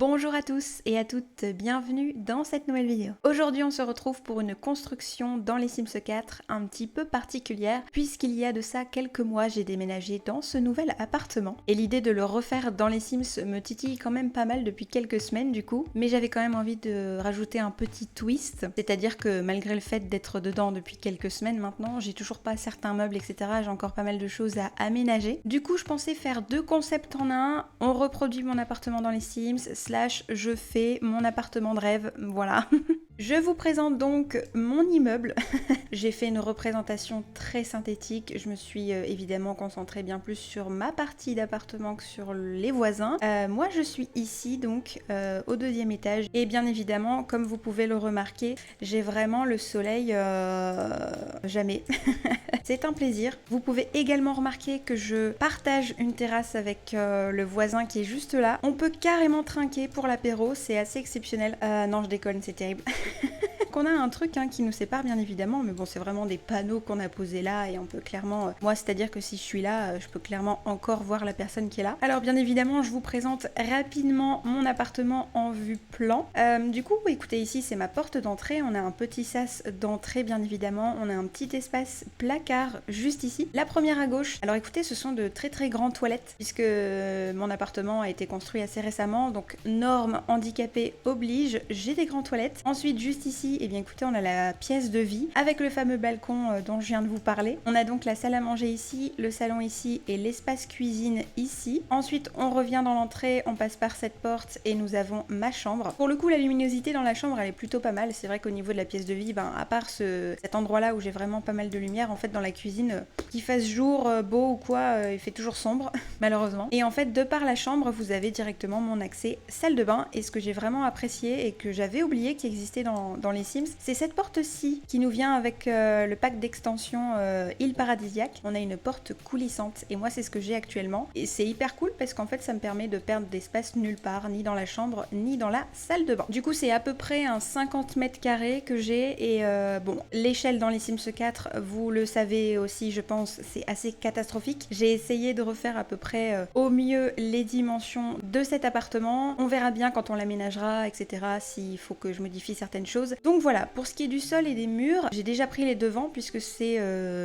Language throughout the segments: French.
Bonjour à tous et à toutes, bienvenue dans cette nouvelle vidéo. Aujourd'hui on se retrouve pour une construction dans les Sims 4 un petit peu particulière puisqu'il y a de ça quelques mois j'ai déménagé dans ce nouvel appartement et l'idée de le refaire dans les Sims me titille quand même pas mal depuis quelques semaines du coup, mais j'avais quand même envie de rajouter un petit twist, c'est-à-dire que malgré le fait d'être dedans depuis quelques semaines maintenant, j'ai toujours pas certains meubles etc, j'ai encore pas mal de choses à aménager. Du coup je pensais faire deux concepts en un, on reproduit mon appartement dans les Sims, slash je fais mon appartement de rêve, voilà. Je vous présente donc mon immeuble. J'ai fait une représentation très synthétique, je me suis évidemment concentrée bien plus sur ma partie d'appartement que sur les voisins. Moi je suis ici donc au deuxième étage et bien évidemment comme vous pouvez le remarquer, j'ai vraiment le soleil jamais. C'est un plaisir. Vous pouvez également remarquer que je partage une terrasse avec le voisin qui est juste là. On peut carrément trinquer pour l'apéro, c'est assez exceptionnel. Non, je déconne, c'est terrible. On a un truc qui nous sépare bien évidemment, mais bon c'est vraiment des panneaux qu'on a posés là et on peut clairement, moi c'est à dire que si je suis là, je peux clairement encore voir la personne qui est là. Alors bien évidemment je vous présente rapidement mon appartement en vue plan. Du coup écoutez ici c'est ma porte d'entrée, on a un petit sas d'entrée bien évidemment, on a un petit espace placard juste ici. La première à gauche, alors écoutez ce sont de très très grandes toilettes puisque mon appartement a été construit assez récemment, donc normes handicapées oblige, j'ai des grandes toilettes. Ensuite juste ici, et bien écoutez, on a la pièce de vie avec le fameux balcon dont je viens de vous parler. On a donc la salle à manger ici, le salon ici et l'espace cuisine ici. Ensuite, on revient dans l'entrée, on passe par cette porte et nous avons ma chambre. Pour le coup, la luminosité dans la chambre, elle est plutôt pas mal. C'est vrai qu'au niveau de la pièce de vie, à part cet endroit-là où j'ai vraiment pas mal de lumière, en fait, dans la cuisine, qu'il fasse jour, beau ou quoi, il fait toujours sombre, malheureusement. Et en fait, de par la chambre, vous avez directement mon accès salle de bain. Et ce que j'ai vraiment apprécié et que j'avais oublié qui existait dans les Sims, c'est cette porte-ci qui nous vient avec le pack d'extension île paradisiaque. On a une porte coulissante et moi c'est ce que j'ai actuellement et c'est hyper cool parce qu'en fait ça me permet de perdre d'espace nulle part, ni dans la chambre ni dans la salle de bain. Du coup c'est à peu près un 50 mètres carrés que j'ai et bon l'échelle dans les Sims 4 vous le savez aussi je pense c'est assez catastrophique. J'ai essayé de refaire à peu près au mieux les dimensions de cet appartement. On verra bien quand on l'aménagera etc s'il faut que je modifie certaines choses. Donc voilà, pour ce qui est du sol et des murs, j'ai déjà pris les devants puisque c'est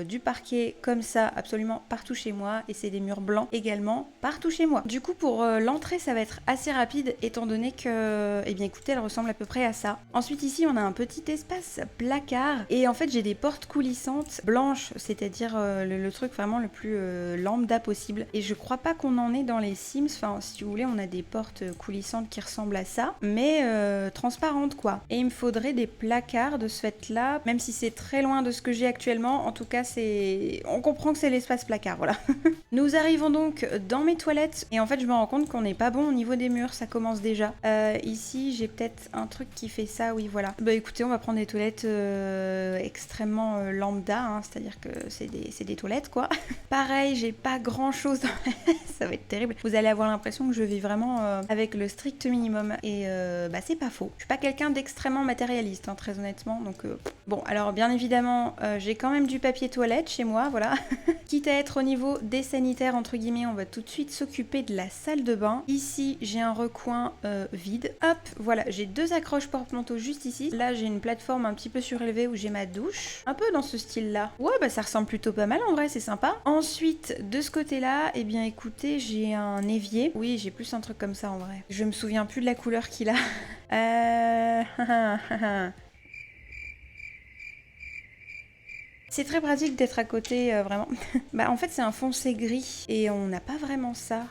du parquet comme ça absolument partout chez moi et c'est des murs blancs également partout chez moi. Du coup pour l'entrée ça va être assez rapide étant donné que, eh bien écoutez elle ressemble à peu près à ça. Ensuite ici on a un petit espace placard et en fait j'ai des portes coulissantes blanches, c'est-à-dire le truc vraiment le plus lambda possible et je crois pas qu'on en ait dans les Sims, enfin si vous voulez on a des portes coulissantes qui ressemblent à ça mais transparentes quoi. Et il me faudrait des placards de ce fait là, même si c'est très loin de ce que j'ai actuellement, en tout cas c'est... on comprend que c'est l'espace placard, voilà. Nous arrivons donc dans mes toilettes et en fait je me rends compte qu'on n'est pas bon au niveau des murs, ça commence déjà. Ici j'ai peut-être un truc qui fait ça, oui voilà. Bah écoutez on va prendre des toilettes extrêmement lambda, c'est-à-dire que c'est des toilettes quoi. Pareil j'ai pas grand chose, ça va être terrible. Vous allez avoir l'impression que je vis vraiment avec le strict minimum et bah c'est pas faux. Je suis pas quelqu'un d'extrêmement matérialiste très honnêtement donc bon alors bien évidemment j'ai quand même du papier toilette chez moi voilà. Quitte à être au niveau des sanitaires entre guillemets on va tout de suite s'occuper de la salle de bain. Ici j'ai un recoin vide, hop voilà j'ai deux accroches porte-manteau juste ici. Là j'ai une plateforme un petit peu surélevée où j'ai ma douche, un peu dans ce style là. Ouais bah ça ressemble plutôt pas mal en vrai, c'est sympa. Ensuite de ce côté là eh bien écoutez j'ai un évier, oui j'ai plus un truc comme ça en vrai, je me souviens plus de la couleur qu'il a. C'est très pratique d'être à côté, vraiment. Bah en fait c'est un foncé gris et on n'a pas vraiment ça.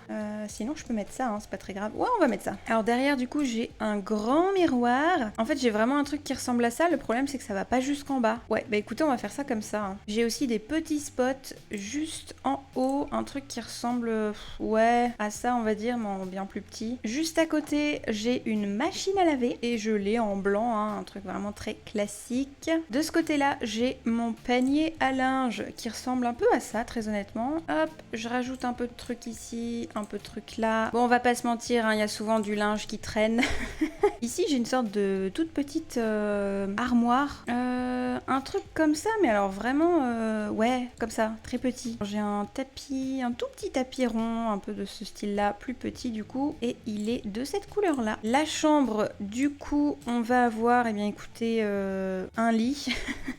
Sinon je peux mettre ça, c'est pas très grave. Ouais on va mettre ça. Alors derrière du coup j'ai un grand miroir. En fait j'ai vraiment un truc qui ressemble à ça. Le problème c'est que ça va pas jusqu'en bas. Ouais bah écoutez on va faire ça comme ça. J'ai aussi des petits spots juste en haut. Un truc qui ressemble ouais à ça on va dire mais en bien plus petit. Juste à côté j'ai une machine à laver et je l'ai en blanc, un truc vraiment très classique. De ce côté là j'ai mon panier à linge qui ressemble un peu à ça très honnêtement. Hop, je rajoute un peu de trucs ici, un peu de trucs là. Bon on va pas se mentir, il y a souvent du linge qui traîne. Ici j'ai une sorte de toute petite armoire. Un truc comme ça, mais alors vraiment, ouais, comme ça, très petit. J'ai un tapis, un tout petit tapis rond, un peu de ce style-là, plus petit du coup, et il est de cette couleur-là. La chambre, du coup, on va avoir, eh bien écoutez, un lit.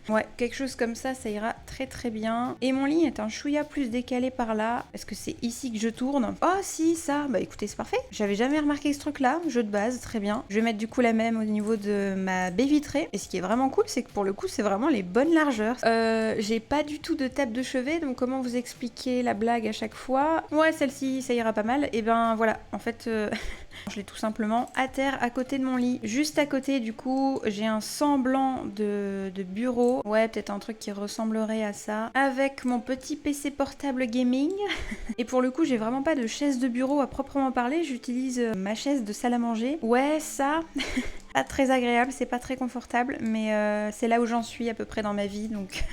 Ouais, quelque chose comme ça ira très très bien. Et mon lit est un chouïa plus décalé par là. Est-ce que c'est ici que je tourne? Oh si, ça, bah écoutez, c'est parfait. J'avais jamais remarqué ce truc-là, jeu de base, très bien. Je vais mettre du coup la même au niveau de ma baie vitrée. Et ce qui est vraiment cool, c'est que pour le coup, c'est vraiment les bonnes largeurs. J'ai pas du tout de table de chevet, donc comment vous expliquer la blague à chaque fois? Ouais, celle-ci, ça ira pas mal. Et ben voilà, en fait, je l'ai tout simplement à terre, à côté de mon lit. Juste à côté, du coup, j'ai un semblant de bureau. Ouais, peut-être un truc qui ressemblerait à ça. Avec mon petit PC portable gaming. Et pour le coup, j'ai vraiment pas de chaise de bureau à proprement parler. J'utilise ma chaise de salle à manger. Ouais, ça... Pas très agréable, c'est pas très confortable, mais c'est là où j'en suis à peu près dans ma vie, donc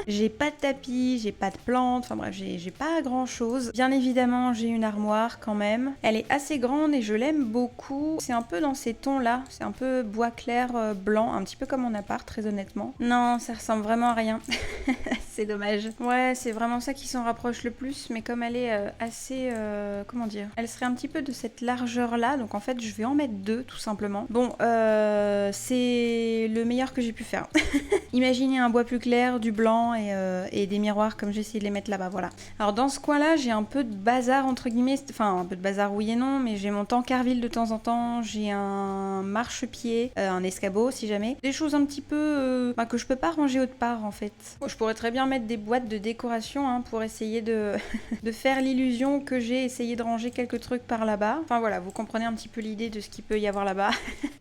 j'ai pas de tapis, j'ai pas de plantes, enfin bref, j'ai pas grand chose. Bien évidemment, j'ai une armoire quand même. Elle est assez grande et je l'aime beaucoup. C'est un peu dans ces tons-là, c'est un peu bois clair blanc, un petit peu comme mon appart, très honnêtement. Non, ça ressemble vraiment à rien. C'est dommage. Ouais, c'est vraiment ça qui s'en rapproche le plus, mais comme elle est assez... comment dire? Elle serait un petit peu de cette largeur-là, donc en fait, je vais en mettre deux, tout simplement. Bon, c'est le meilleur que j'ai pu faire. Imaginez un bois plus clair, du blanc et des miroirs comme j'ai essayé de les mettre là-bas, voilà. Alors dans ce coin-là, j'ai un peu de bazar entre guillemets, enfin un peu de bazar oui et non, mais j'ai mon tankerville de temps en temps, j'ai un marchepied, un escabeau si jamais, des choses un petit peu que je peux pas ranger autre part en fait. Je pourrais très bien mettre des boîtes de décoration hein, pour essayer de de faire l'illusion que j'ai essayé de ranger quelques trucs par là-bas. Enfin voilà, vous comprenez un petit peu l'idée de ce qu'il peut y avoir là-bas.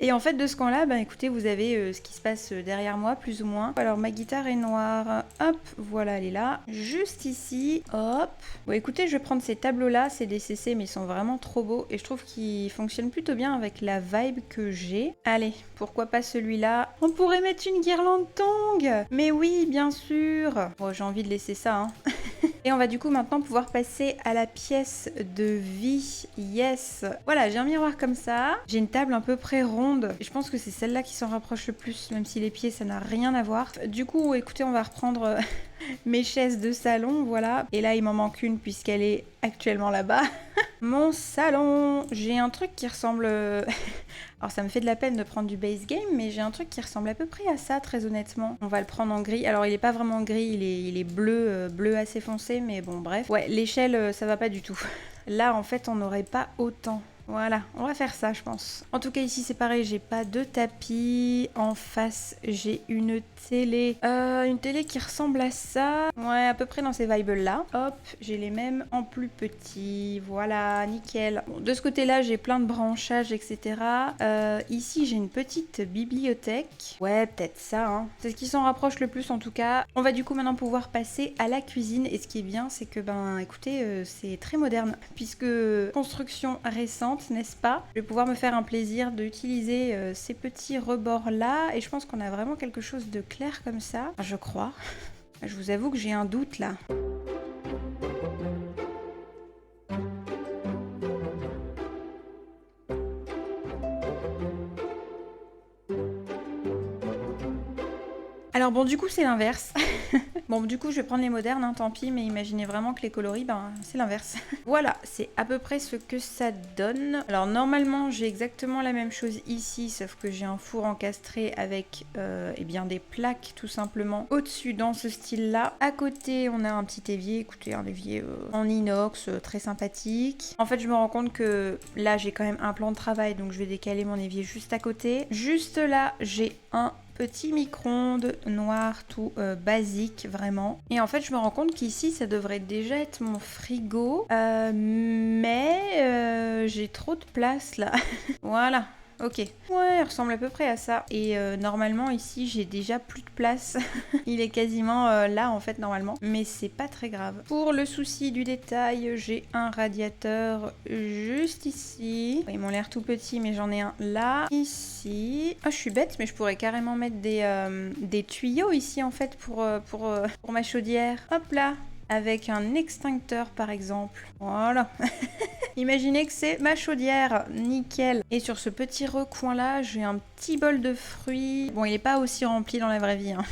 Et en fait de ce coin-là, bah écoutez, vous avez ce qui se passe derrière moi plus ou moins. Alors ma guitare est noire, hop, voilà elle est là, juste ici, hop. Bon écoutez, je vais prendre ces tableaux-là, c'est des CC mais ils sont vraiment trop beaux et je trouve qu'ils fonctionnent plutôt bien avec la vibe que j'ai. Allez, pourquoi pas celui-là? On pourrait mettre une guirlande tongue. Mais oui, bien sûr. Bon, j'ai envie de laisser ça, hein. Et on va du coup maintenant pouvoir passer à la pièce de vie. Yes. Voilà, j'ai un miroir comme ça. J'ai une table à peu près ronde. Et je pense que c'est celle-là qui s'en rapproche le plus, même si les pieds, ça n'a rien à voir. Du coup, écoutez, on va reprendre mes chaises de salon, voilà. Et là, il m'en manque une puisqu'elle est actuellement là-bas. Mon salon. J'ai un truc qui ressemble... Alors ça me fait de la peine de prendre du base game, mais j'ai un truc qui ressemble à peu près à ça, très honnêtement. On va le prendre en gris. Alors il est pas vraiment gris, il est bleu, bleu assez foncé, mais bon bref. Ouais, l'échelle, ça va pas du tout. Là, en fait, on n'aurait pas autant. Voilà, on va faire ça, je pense. En tout cas, ici, c'est pareil, j'ai pas de tapis. En face, j'ai une télé. Une télé qui ressemble à ça. Ouais, à peu près dans ces vibes-là. Hop, j'ai les mêmes en plus petit. Voilà, nickel. Bon, de ce côté-là, j'ai plein de branchages, etc. Ici, j'ai une petite bibliothèque. Ouais, peut-être ça, hein. C'est ce qui s'en rapproche le plus, en tout cas. On va du coup maintenant pouvoir passer à la cuisine. Et ce qui est bien, c'est que, ben, écoutez, c'est très moderne. Puisque construction récente, n'est-ce pas? Je vais pouvoir me faire un plaisir d'utiliser ces petits rebords là et je pense qu'on a vraiment quelque chose de clair comme ça, je crois. Je vous avoue que j'ai un doute là. Alors bon, du coup c'est l'inverse. Bon, du coup je vais prendre les modernes, hein, tant pis, mais imaginez vraiment que les coloris, ben c'est l'inverse. Voilà, c'est à peu près ce que ça donne. Alors normalement j'ai exactement la même chose ici, sauf que j'ai un four encastré avec eh bien des plaques tout simplement au-dessus dans ce style-là. À côté on a un petit évier, écoutez un évier en inox, très sympathique. En fait je me rends compte que là j'ai quand même un plan de travail, donc je vais décaler mon évier juste à côté. Juste là j'ai un petit micro-ondes noir tout basique vraiment. Et en fait je me rends compte qu'ici ça devrait déjà être mon frigo, mais j'ai trop de place là. Voilà. Ok. Ouais, il ressemble à peu près à ça. Et normalement ici j'ai déjà plus de place. Il est quasiment là en fait normalement. Mais c'est pas très grave. Pour le souci du détail, j'ai un radiateur juste ici. Ils m'ont l'air tout petits mais j'en ai un là. Ici. Ah je suis bête mais je pourrais carrément mettre des tuyaux ici en fait pour ma chaudière. Hop là. Avec un extincteur par exemple. Voilà. Imaginez que c'est ma chaudière. Nickel. Et sur ce petit recoin là, j'ai un petit bol de fruits. Bon, il n'est pas aussi rempli dans la vraie vie, hein.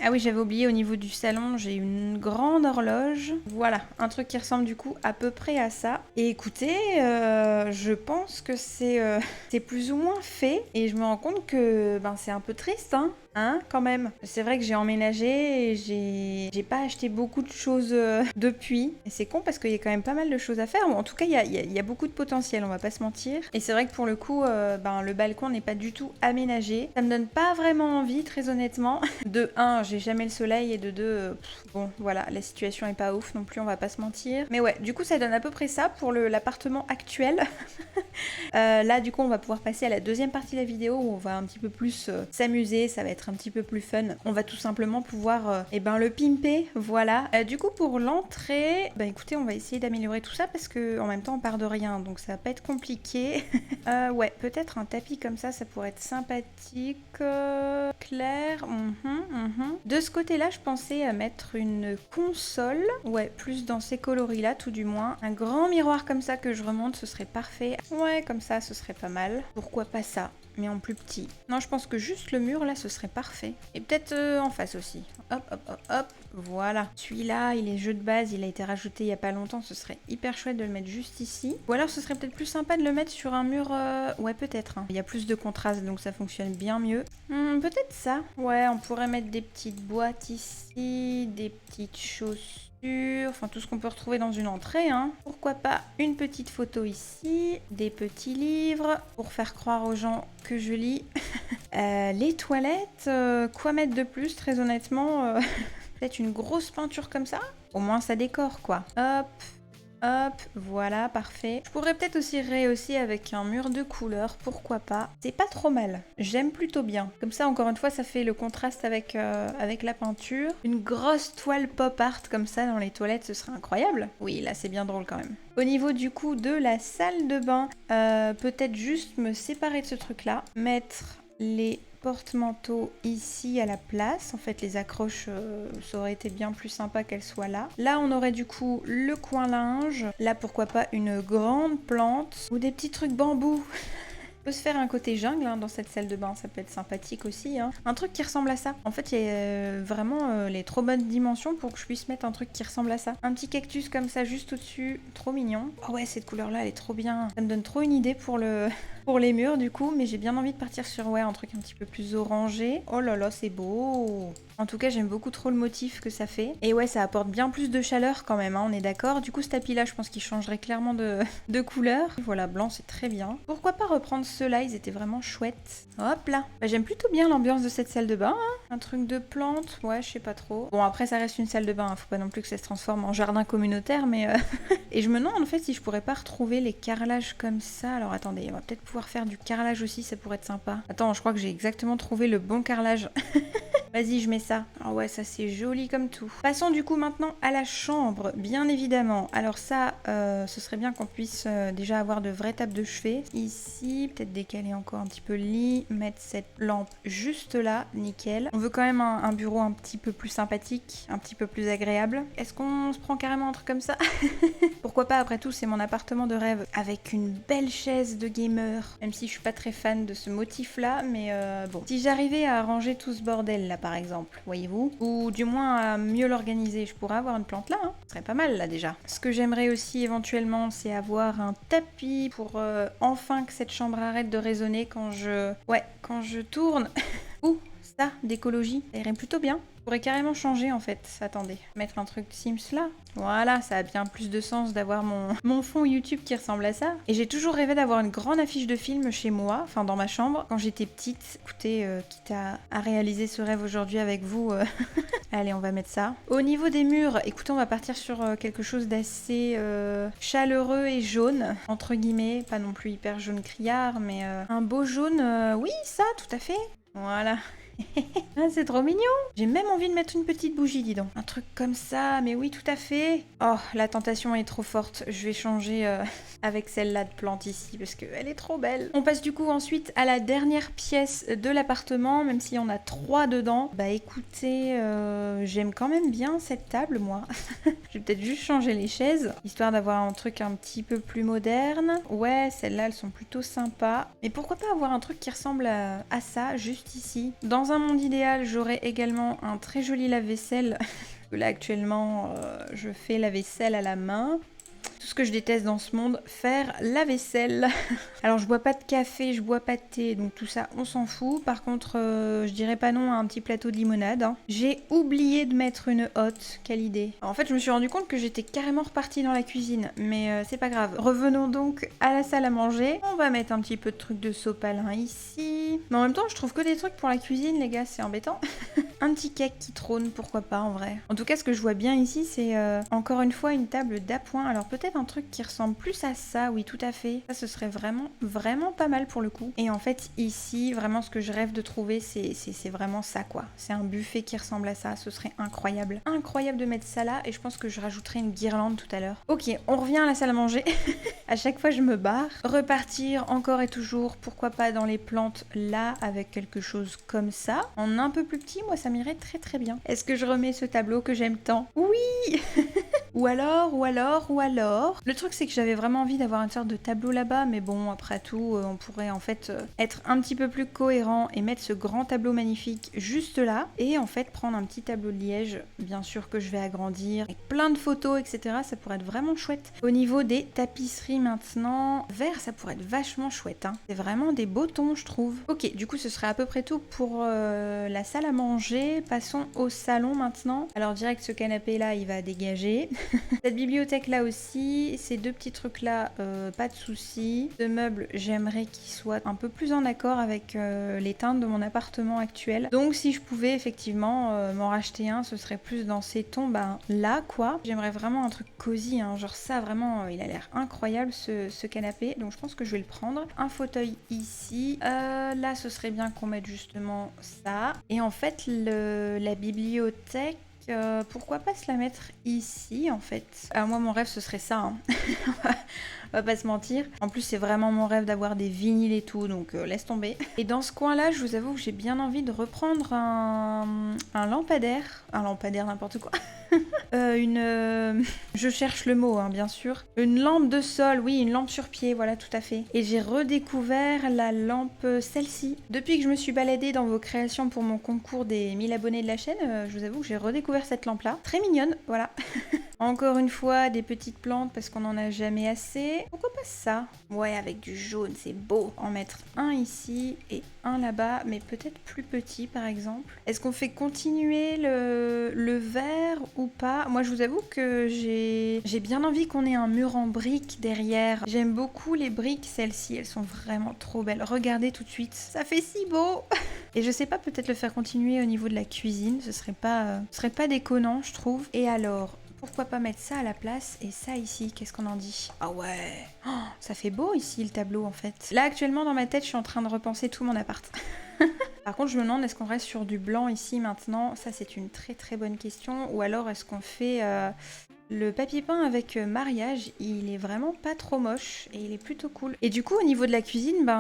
Ah oui, j'avais oublié, au niveau du salon, j'ai une grande horloge. Voilà, un truc qui ressemble du coup à peu près à ça. Et écoutez, je pense que c'est plus ou moins fait. Et je me rends compte que c'est un peu triste, hein, quand même. C'est vrai que j'ai emménagé et j'ai pas acheté beaucoup de choses depuis. Et c'est con parce qu'il y a quand même pas mal de choses à faire. En tout cas, il y a beaucoup de potentiel, on va pas se mentir. Et c'est vrai que pour le coup, le balcon n'est pas du tout aménagé. Ça me donne pas vraiment envie, très honnêtement. De 1, j'ai jamais le soleil et de 2, bon, voilà, la situation est pas ouf non plus, on va pas se mentir. Mais ouais, du coup, ça donne à peu près ça pour l'appartement actuel. Là, du coup, on va pouvoir passer à la deuxième partie de la vidéo où on va un petit peu plus s'amuser, ça va être un petit peu plus fun. On va tout simplement pouvoir le pimper, voilà. Du coup, pour l'entrée, écoutez, on va essayer d'améliorer tout ça parce que en même temps, on part de rien, donc ça va pas être compliqué. Ouais, peut-être un tapis comme ça pourrait être sympathique, clair. De ce côté-là, je pensais à mettre une console, ouais, plus dans ces coloris-là, tout du moins. Un grand miroir comme ça que je remonte, ce serait parfait. Ouais, comme ça, ce serait pas mal. Pourquoi pas ça, mais en plus petit. Non, je pense que juste le mur, là, ce serait parfait. Et peut-être en face aussi. Hop, hop, hop, hop. Voilà. Celui-là, il est jeu de base, il a été rajouté il y a pas longtemps. Ce serait hyper chouette de le mettre juste ici. Ou alors, ce serait peut-être plus sympa de le mettre sur un mur... Ouais, peut-être. Il y a plus de contraste, donc ça fonctionne bien mieux. Peut-être ça. Ouais, on pourrait mettre des petites boîtes ici, des petites chaussures, enfin tout ce qu'on peut retrouver dans une entrée, hein. Pourquoi pas une petite photo ici, des petits livres pour faire croire aux gens que je lis. Les toilettes, quoi mettre de plus, très honnêtement. Peut-être une grosse peinture comme ça. Au moins ça décore, quoi. Hop. Hop, voilà, parfait. Je pourrais peut-être aussi rehausser avec un mur de couleur, pourquoi pas. C'est pas trop mal, j'aime plutôt bien. Comme ça, encore une fois, ça fait le contraste avec la peinture. Une grosse toile pop art comme ça dans les toilettes, ce serait incroyable. Oui, là, c'est bien drôle quand même. Au niveau du coup de la salle de bain, peut-être juste me séparer de ce truc-là, mettre les porte-manteaux ici à la place. En fait, les accroches, ça aurait été bien plus sympa qu'elles soient là. Là, on aurait du coup le coin linge. Là, pourquoi pas une grande plante ou des petits trucs bambou. On peut se faire un côté jungle dans cette salle de bain, ça peut être sympathique aussi. Un truc qui ressemble à ça. En fait, il y a vraiment les trop bonnes dimensions pour que je puisse mettre un truc qui ressemble à ça. Un petit cactus comme ça juste au-dessus, trop mignon. Oh ouais, cette couleur-là, elle est trop bien. Ça me donne trop une idée pour les murs du coup, mais j'ai bien envie de partir sur un truc un petit peu plus orangé. Oh là là, c'est beau. En tout cas, j'aime beaucoup trop le motif que ça fait. Et ouais, ça apporte bien plus de chaleur quand même, on est d'accord. Du coup, ce tapis-là, je pense qu'il changerait clairement de couleur. Voilà, blanc, c'est très bien. Pourquoi pas reprendre ceux-là, ils étaient vraiment chouettes. Hop là. J'aime plutôt bien l'ambiance de cette salle de bain. Un truc de plantes, ouais, je sais pas trop. Bon, après, ça reste une salle de bain, faut pas non plus que ça se transforme en jardin communautaire, mais... Et je me demande en fait si je pourrais pas retrouver les carrelages comme ça. Alors attendez, on va peut-être pouvoir faire du carrelage aussi, ça pourrait être sympa. Attends, je crois que j'ai exactement trouvé le bon carrelage. Vas-y, je mets ça. Ah ouais, ça c'est joli comme tout. Passons du coup maintenant à la chambre, bien évidemment. Alors ça, ce serait bien qu'on puisse déjà avoir de vraies tables de chevet. Ici, peut-être décaler encore un petit peu le lit, mettre cette lampe juste là, nickel. On veut quand même un bureau un petit peu plus sympathique, un petit peu plus agréable. Est-ce qu'on se prend carrément un truc comme ça? Pourquoi pas, après tout, c'est mon appartement de rêve. Avec une belle chaise de gamer. Même si je suis pas très fan de ce motif-là, mais bon. Si j'arrivais à arranger tout ce bordel là, par exemple, voyez-vous, ou du moins à mieux l'organiser, je pourrais avoir une plante là, hein. Ce serait pas mal là déjà. Ce que j'aimerais aussi éventuellement, c'est avoir un tapis pour enfin que cette chambre arrête de résonner quand je tourne. Ouh, ça, d'écologie, ça irait plutôt bien. Je pourrais carrément changer en fait. Attendez, mettre un truc Sims là. Voilà, ça a bien plus de sens d'avoir mon fond YouTube qui ressemble à ça. Et j'ai toujours rêvé d'avoir une grande affiche de film chez moi, enfin dans ma chambre, quand j'étais petite. Écoutez, quitte à réaliser ce rêve aujourd'hui avec vous, allez, on va mettre ça. Au niveau des murs, écoutez, on va partir sur quelque chose d'assez chaleureux et jaune, entre guillemets. Pas non plus hyper jaune criard, mais un beau jaune, oui, ça, tout à fait. Voilà. Ah, c'est trop mignon. J'ai même envie de mettre une petite bougie, dis donc. Un truc comme ça, mais oui, tout à fait. Oh, la tentation est trop forte. Je vais changer avec celle-là de plante ici, parce qu'elle est trop belle. On passe du coup ensuite à la dernière pièce de l'appartement, même s'il y en a 3 dedans. Bah écoutez, j'aime quand même bien cette table, moi. Je vais peut-être juste changer les chaises, histoire d'avoir un truc un petit peu plus moderne. Ouais, celles-là, elles sont plutôt sympas. Mais pourquoi pas avoir un truc qui ressemble à ça, juste ici. Dans un monde idéal, j'aurais également un très joli lave-vaisselle. Là, actuellement, je fais la vaisselle à la main. Tout ce que je déteste dans ce monde, faire la vaisselle. Alors je bois pas de café, je bois pas de thé, donc tout ça on s'en fout. Par contre, je dirais pas non à un petit plateau de limonade. Hein. J'ai oublié de mettre une hotte, quelle idée. En fait je me suis rendu compte que j'étais carrément repartie dans la cuisine, mais c'est pas grave. Revenons donc à la salle à manger. On va mettre un petit peu de trucs de sopalin ici. Mais en même temps je trouve que des trucs pour la cuisine les gars, c'est embêtant. Un petit cake qui trône, pourquoi pas en vrai. En tout cas ce que je vois bien ici c'est encore une fois une table d'appoint. Alors peut-être un truc qui ressemble plus à ça, oui tout à fait. Ça ce serait vraiment pas mal pour le coup. Et en fait ici vraiment ce que je rêve de trouver c'est vraiment ça quoi. C'est un buffet qui ressemble à ça, ce serait incroyable. Incroyable de mettre ça là et je pense que je rajouterai une guirlande tout à l'heure. Ok, on revient à la salle à manger. À chaque fois je me barre. Repartir encore et toujours, pourquoi pas dans les plantes là avec quelque chose comme ça. En un peu plus petit, moi ça m'irait très très bien. Est-ce que je remets ce tableau que j'aime tant? Oui. Ou alors... Le truc c'est que j'avais vraiment envie d'avoir une sorte de tableau là-bas, mais bon, après tout, on pourrait en fait être un petit peu plus cohérent et mettre ce grand tableau magnifique juste là, et en fait prendre un petit tableau de liège, bien sûr que je vais agrandir, avec plein de photos, etc. Ça pourrait être vraiment chouette. Au niveau des tapisseries maintenant, vert, ça pourrait être vachement chouette. Hein. C'est vraiment des beaux tons, je trouve. Ok, du coup ce serait à peu près tout pour la salle à manger. Passons au salon maintenant. Alors direct, ce canapé là, il va dégager. Cette bibliothèque là aussi, ces deux petits trucs là, pas de soucis. Ce meuble, j'aimerais qu'il soit un peu plus en accord avec les teintes de mon appartement actuel. Donc si je pouvais effectivement m'en racheter un, ce serait plus dans ces tons là quoi. J'aimerais vraiment un truc cosy, hein, genre ça vraiment, il a l'air incroyable ce canapé. Donc je pense que je vais le prendre. Un fauteuil ici. Là ce serait bien qu'on mette justement ça. Et en fait la bibliothèque, pourquoi pas se la mettre ici en fait. Alors moi mon rêve ce serait ça, hein. On va pas se mentir. En plus c'est vraiment mon rêve d'avoir des vinyles et tout, donc laisse tomber. Et dans ce coin là je vous avoue que j'ai bien envie de reprendre un lampadaire. Un lampadaire n'importe quoi. Je cherche le mot, hein, bien sûr. Une lampe de sol, oui, une lampe sur pied, voilà, tout à fait. Et j'ai redécouvert la lampe, celle-ci. Depuis que je me suis baladée dans vos créations pour mon concours des 1000 abonnés de la chaîne, je vous avoue que j'ai redécouvert cette lampe-là. Très mignonne, voilà. Encore une fois, des petites plantes parce qu'on n'en a jamais assez. Pourquoi pas ça? Ouais, avec du jaune, c'est beau. En mettre un ici et un là-bas, mais peut-être plus petit par exemple. Est-ce qu'on fait continuer le vert ou pas? Moi, je vous avoue que j'ai bien envie qu'on ait un mur en briques derrière. J'aime beaucoup les briques, celles-ci, elles sont vraiment trop belles. Regardez tout de suite, ça fait si beau. Et je sais pas, peut-être le faire continuer au niveau de la cuisine, ce serait pas déconnant, je trouve. Et alors, pourquoi pas mettre ça à la place et ça ici, qu'est-ce qu'on en dit? Ah ouais, oh, ça fait beau ici le tableau en fait. Là actuellement dans ma tête je suis en train de repenser tout mon appart. Par contre je me demande est-ce qu'on reste sur du blanc ici maintenant? Ça c'est une très très bonne question. Ou alors est-ce qu'on fait le papier peint avec mariage? Il est vraiment pas trop moche et il est plutôt cool. Et du coup au niveau de la cuisine,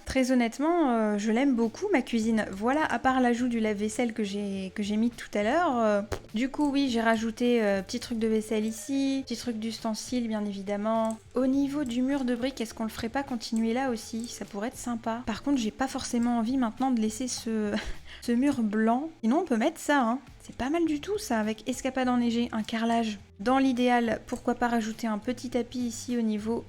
très honnêtement je l'aime beaucoup ma cuisine. Voilà, à part l'ajout du lave-vaisselle que j'ai mis tout à l'heure. Du coup oui, j'ai rajouté petit truc de vaisselle ici, petit truc d'ustensile bien évidemment. Au niveau du mur de briques, est-ce qu'on le ferait pas continuer là aussi? Ça pourrait être sympa. Par contre j'ai pas forcément envie maintenant de laisser ce mur blanc. Sinon on peut mettre ça, hein. C'est pas mal du tout ça, avec escapade enneigée, un carrelage. Dans l'idéal, pourquoi pas rajouter un petit tapis ici au niveau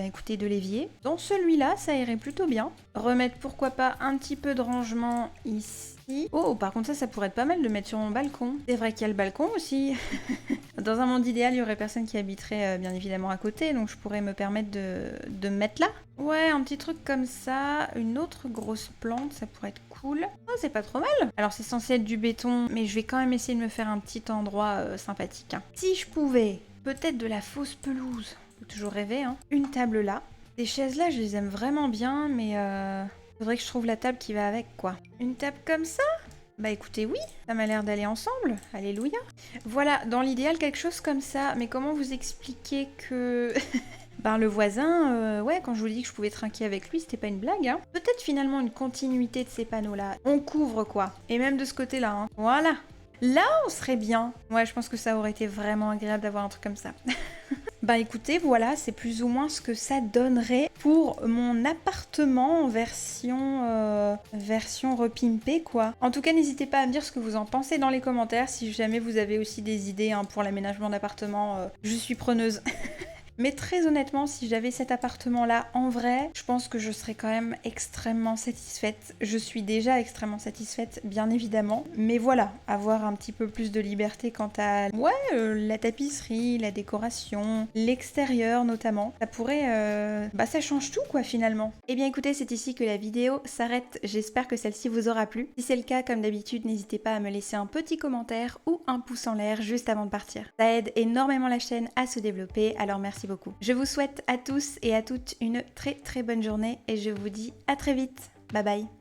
écoutez, de l'évier. Dans celui-là, ça irait plutôt bien. Remettre pourquoi pas un petit peu de rangement ici. Oh, par contre ça pourrait être pas mal de mettre sur mon balcon. C'est vrai qu'il y a le balcon aussi. Dans un monde idéal, il y aurait personne qui habiterait bien évidemment à côté, donc je pourrais me permettre de me mettre là. Ouais, un petit truc comme ça, une autre grosse plante, ça pourrait être cool. Oh, c'est pas trop mal. Alors c'est censé être du béton, mais je vais quand même essayer de me faire un petit endroit sympathique. Hein. Si je pouvais, peut-être de la fausse pelouse. Faut toujours rêver, hein. Une table là. Ces chaises là, je les aime vraiment bien, mais faudrait que je trouve la table qui va avec, quoi. Une table comme ça? Bah écoutez, oui, ça m'a l'air d'aller ensemble. Alléluia. Voilà, dans l'idéal, quelque chose comme ça. Mais comment vous expliquer que... Ben le voisin, ouais, quand je vous dis que je pouvais trinquer avec lui, c'était pas une blague, hein. Peut-être finalement une continuité de ces panneaux-là. On couvre, quoi. Et même de ce côté-là, hein. Voilà. Là, on serait bien. Ouais, je pense que ça aurait été vraiment agréable d'avoir un truc comme ça. Bah écoutez, voilà, c'est plus ou moins ce que ça donnerait pour mon appartement en version repimpée, quoi. En tout cas, n'hésitez pas à me dire ce que vous en pensez dans les commentaires. Si jamais vous avez aussi des idées hein, pour l'aménagement d'appartement, je suis preneuse. Mais très honnêtement, si j'avais cet appartement-là en vrai, je pense que je serais quand même extrêmement satisfaite. Je suis déjà extrêmement satisfaite, bien évidemment. Mais voilà, avoir un petit peu plus de liberté quant à la tapisserie, la décoration, l'extérieur notamment, ça pourrait... ça change tout quoi finalement. Eh bien écoutez, c'est ici que la vidéo s'arrête. J'espère que celle-ci vous aura plu. Si c'est le cas, comme d'habitude, n'hésitez pas à me laisser un petit commentaire ou un pouce en l'air juste avant de partir. Ça aide énormément la chaîne à se développer, alors merci beaucoup. Je vous souhaite à tous et à toutes une très très bonne journée et je vous dis à très vite. Bye bye.